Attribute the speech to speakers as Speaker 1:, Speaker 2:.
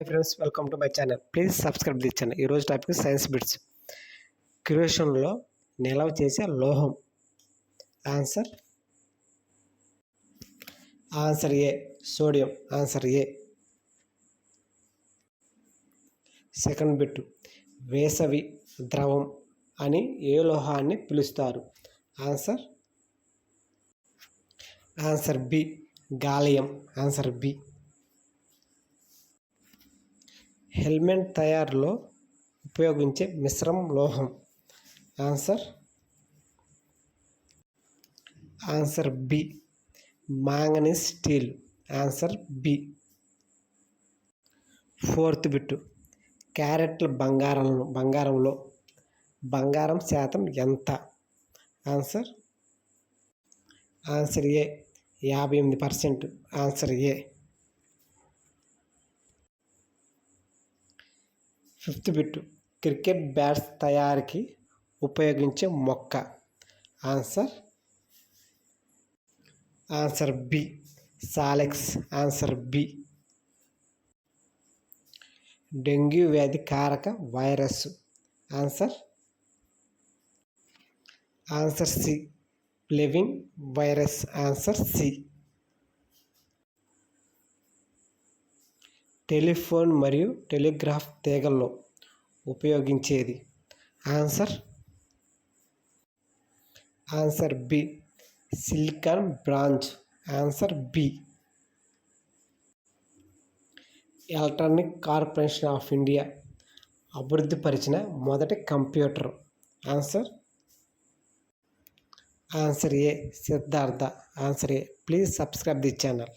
Speaker 1: Friends, welcome to my channel. Please subscribe the channel. ఈరోజు topic science bits. క్రియేషన్లో నిల్వ చేసే లోహం. Answer A sodium. Answer A. Second bit, వేసవి ద్రవం అని ఏ లోహాన్ని పిలుస్తారు? Answer B gallium. Answer B. Helmet తయారీలో ఉపయోగించే మిశ్రమ లోహం. Answer B manganese steel. Answer B. Fourth bit, క్యారెట్ల బంగారంలో బంగారం శాతం ఎంత? Answer A 58%. Answer A. Fifth bit, cricket bats తయారీకి ఉపయోగించే మొక్క. Answer B salix. Answer B. Dengue వ్యాధి కారక virus. Answer C flavin virus. Answer C. Telephone మరియు టెలిగ్రాఫ్ తీగల్లో ఉపయోగించేది. Answer B silicon bronze. Answer B. Electronic corporation of India అభివృద్ధి పరిచిన మొదటి computer. Answer A Siddhartha. Answer A. Please subscribe the channel.